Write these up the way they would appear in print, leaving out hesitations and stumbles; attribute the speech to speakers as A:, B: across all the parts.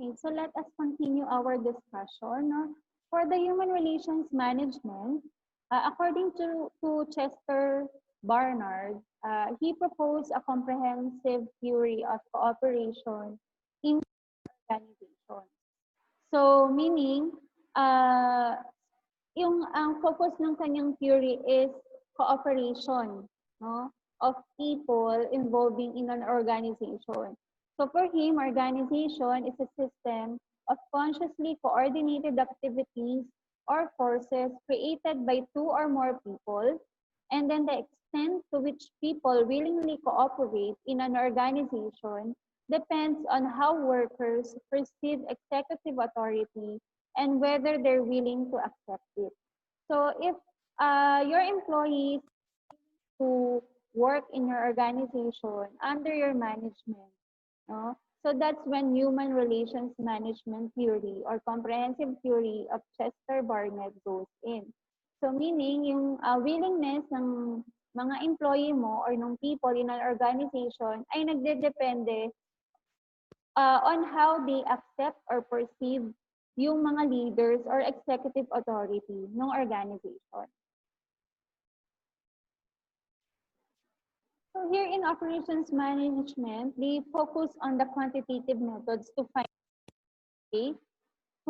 A: Okay, so let us continue our discussion. No? For the human relations management, according to Chester Barnard, he proposed a comprehensive theory of cooperation in organizations. So, meaning, ang focus ng kanyang theory is cooperation, no, of people involving in an organization. So for him, organization is a system of consciously coordinated activities or forces created by two or more people, and then the extent to which people willingly cooperate in an organization depends on how workers perceive executive authority and whether they're willing to accept it. So if your employees to work in your organization under your management, no? So that's when human relations management theory or comprehensive theory of Chester Barnett goes in. So meaning yung willingness ng mga employee mo or ng people in an organization ay nagdedepende on how they accept or perceive yung mga leaders or executive authority ng organization. So here in operations management, they focus on the quantitative methods to find ways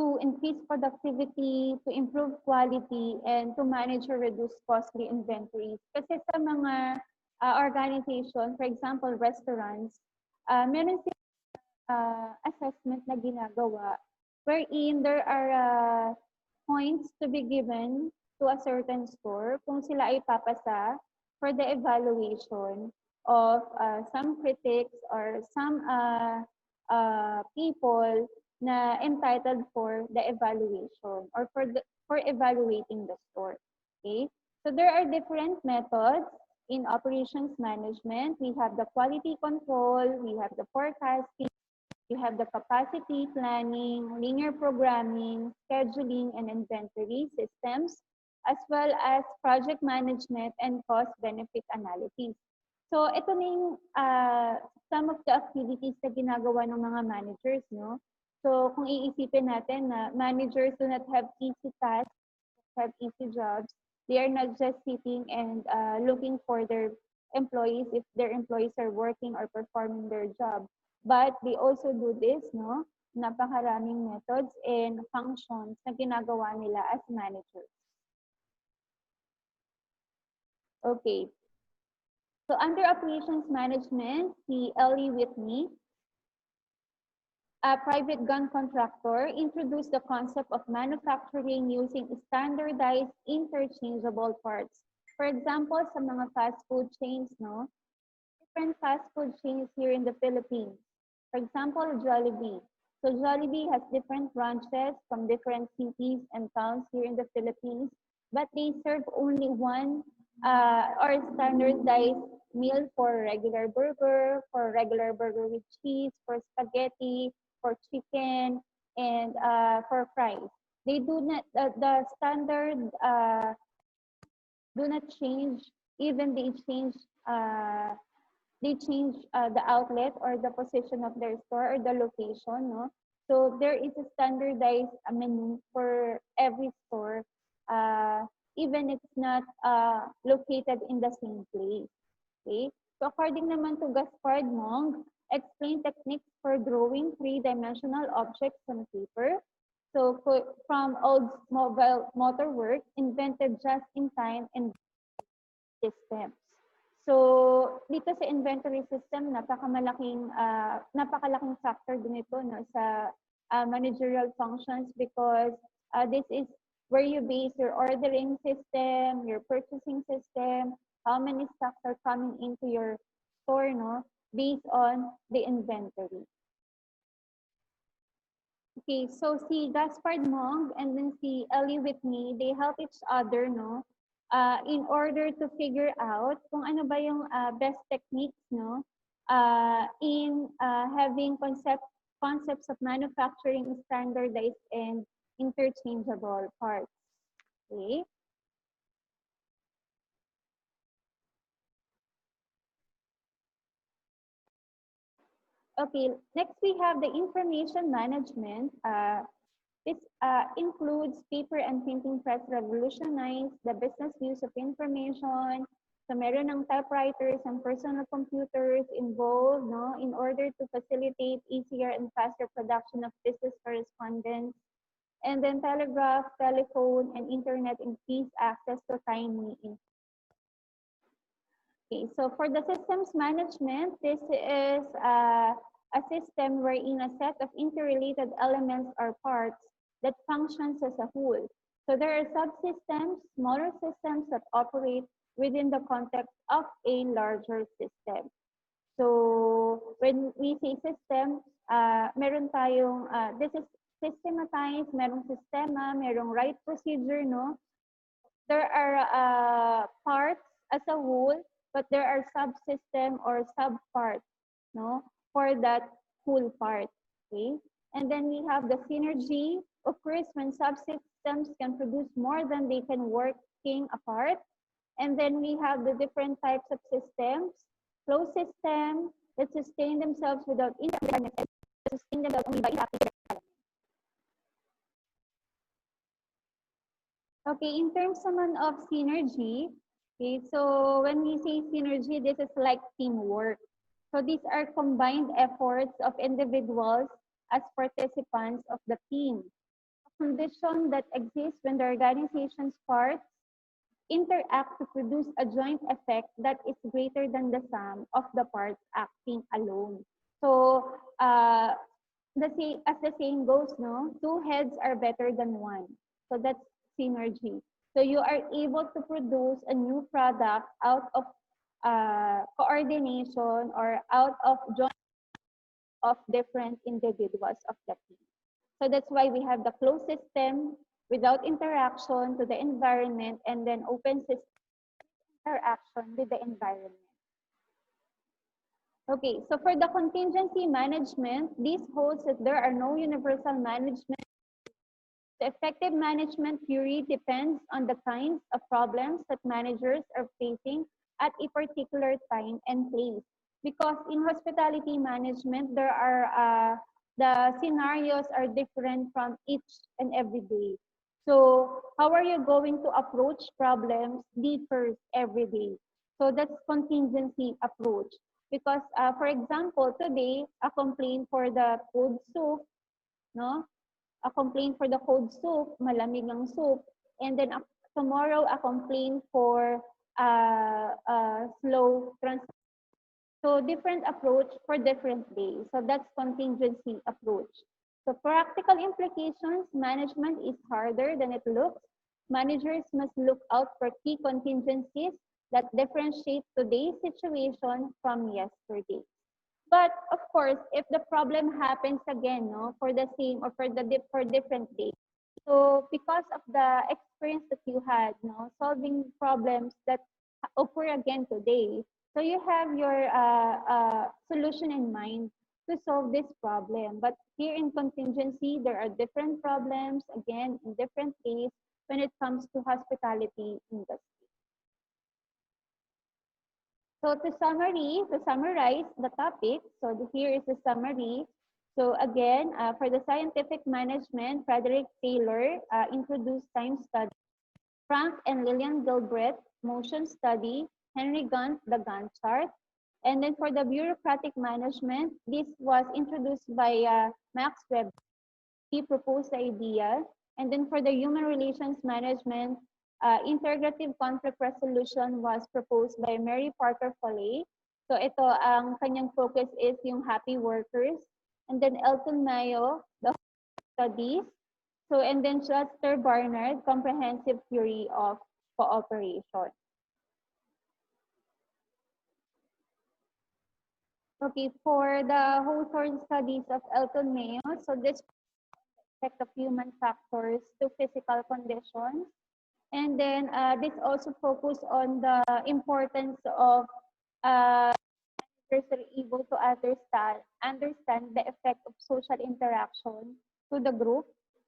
A: to increase productivity, to improve quality, and to manage or reduce costly inventories. Kasi sa mga organization, for example, restaurants, meron silang assessment na ginagawa wherein there are points to be given to a certain store kung sila ay papasa for the evaluation of some critics or some people na entitled for the evaluation or for evaluating the store. Okay? So there are different methods in operations management. We have the quality control, we have the forecasting, we have the capacity planning, linear programming, scheduling, and inventory systems, as well as project management and cost-benefit analysis. So ito na yung some of the activities na ginagawa ng mga managers, no? So kung iisipin natin na managers do not have easy tasks, have easy jobs, they are not just sitting and looking for their employees if their employees are working or performing their job. But they also do this, no? Napakaraming methods and functions na ginagawa nila as managers. Okay. So under operations management, si Ellie Whitney, a private gun contractor, introduced the concept of manufacturing using standardized interchangeable parts. For example, sa mga fast food chains, no? Different fast food chains here in the Philippines. For example, Jollibee. So Jollibee has different branches from different cities and towns here in the Philippines, but they serve only one or standardized meal for regular burger with cheese, for spaghetti, for chicken, and for fries. They do not, the standard do not change, even they change the outlet or the position of their store or the location, no? So there is a standardized menu for every store, even it's not located in the same place. Okay? So according naman to Gaspard Monge, explain techniques for drawing three-dimensional objects on paper. So from old mobile motor work, invented just in time and systems. So, dito sa inventory system, napakalaking factor din ito, no, sa managerial functions because this is where you base your ordering system, your purchasing system, how many stocks are coming into your store, no, based on the inventory. Okay, so si Gaspard Monge and then si Ellie Whitney, they help each other, no, in order to figure out kung ano ba yung best techniques, no, in having concepts of manufacturing standardized and interchangeable parts. Okay. Okay, next we have the information management. This includes paper and printing press revolutionized the business use of information. So meron ng typewriters and personal computers involved, no, in order to facilitate easier and faster production of business correspondence. And then telegraph, telephone, and internet increase access to timely information. Okay, so for the systems management, this is a system wherein a set of interrelated elements or parts that functions as a whole. So there are subsystems, smaller systems that operate within the context of a larger system. So when we say system, meron tayong, this is systematized, merong sistema, merong right procedure, no? There are parts as a whole, but there are subsystem or subparts, no, for that whole part. Okay, and then we have the synergy occurs when subsystems can produce more than they can working apart. And then we have the different types of systems, flow system that sustain themselves without interference and sustain themselves only by interacting. Okay, in terms naman of synergy, okay, so when we say synergy, this is like teamwork. So these are combined efforts of individuals as participants of the team. A condition that exists when the organization's parts interact to produce a joint effect that is greater than the sum of the parts acting alone. So as the saying goes, no, two heads are better than one. So that's synergy. So you are able to produce a new product out of coordination or out of joint of different individuals of the team. So that's why we have the closed system without interaction to the environment and then open system interaction with the environment. Okay, so for the contingency management, this holds that there are no universal management. The effective management theory depends on the kinds of problems that managers are facing at a particular time and place. Because in hospitality management, there are the scenarios are different from each and every day. So how are you going to approach problems differs every day. So that's contingency approach. Because for example, today, a complaint for the food soup, no? A complaint for the cold soup, malamig ang soup, and then tomorrow a complaint for slow transport. So different approach for different days. So that's contingency approach. So practical implications, management is harder than it looks. Managers must look out for key contingencies that differentiate today's situation from yesterday. But of course, if the problem happens again, no, for the same or for different days, so because of the experience that you had, no, solving problems that occur again today, so you have your solution in mind to solve this problem. But here in contingency, there are different problems again in different days when it comes to hospitality industry. So to summarize the topic, so here is the summary. So again, for the scientific management, Frederick Taylor introduced time study. Frank and Lillian Gilbreth, motion study. Henry Gantt, the Gantt chart. And then for the bureaucratic management, this was introduced by Max Weber. He proposed the idea. And then for the human relations management, integrative conflict resolution was proposed by Mary Parker Foley. So ito, ang kanyang focus is yung happy workers. And then Elton Mayo, the studies. So, and then Chester Barnard, comprehensive theory of cooperation. Okay, for the Hawthorne studies of Elton Mayo, so this effect of human factors to physical conditions. And then this also focus on the importance of managers are able to understand the effect of social interaction to the group.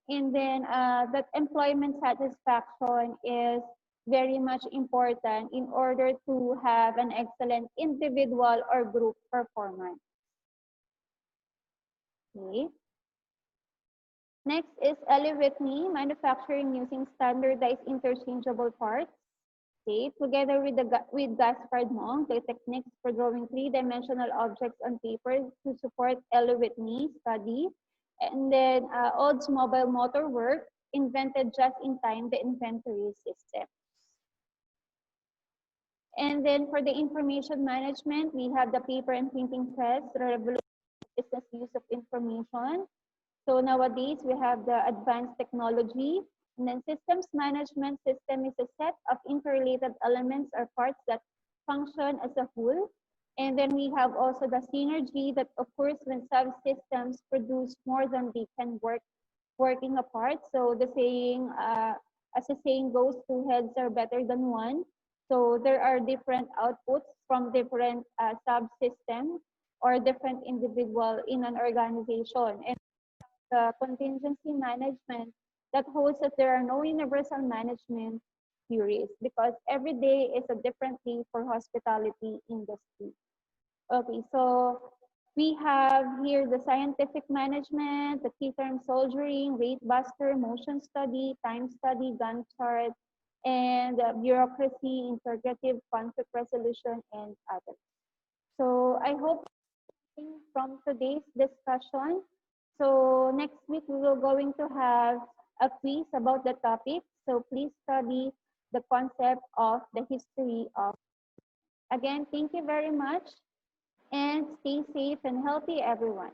A: And then that employment satisfaction is very much important in order to have an excellent individual or group performance. Okay. Next is Elevate Me, manufacturing using standardized interchangeable parts. Okay. Together with with Gaspard Monk, the techniques for drawing three-dimensional objects on paper to support Elevate Me study. And then Oldsmobile Motor Work invented just in time the inventory system. And then for the information management, we have the paper and printing press, the revolution business use of information. So nowadays we have the advanced technology. And then systems management system is a set of interrelated elements or parts that function as a whole. And then we have also the synergy that occurs when subsystems produce more than they can working apart. So the saying, as the saying goes, two heads are better than one. So there are different outputs from different subsystems or different individual in an organization. And the contingency management that holds that there are no universal management theories because every day is a different day for hospitality industry. Okay, so we have here the scientific management, the key term soldiering, rate buster, motion study, time study, Gantt chart, and bureaucracy, integrative conflict resolution, and others. So I hope from today's discussion. So next week we will going to have a quiz about the topic. So please study the concept of the history of. Again, thank you very much and stay safe and healthy everyone.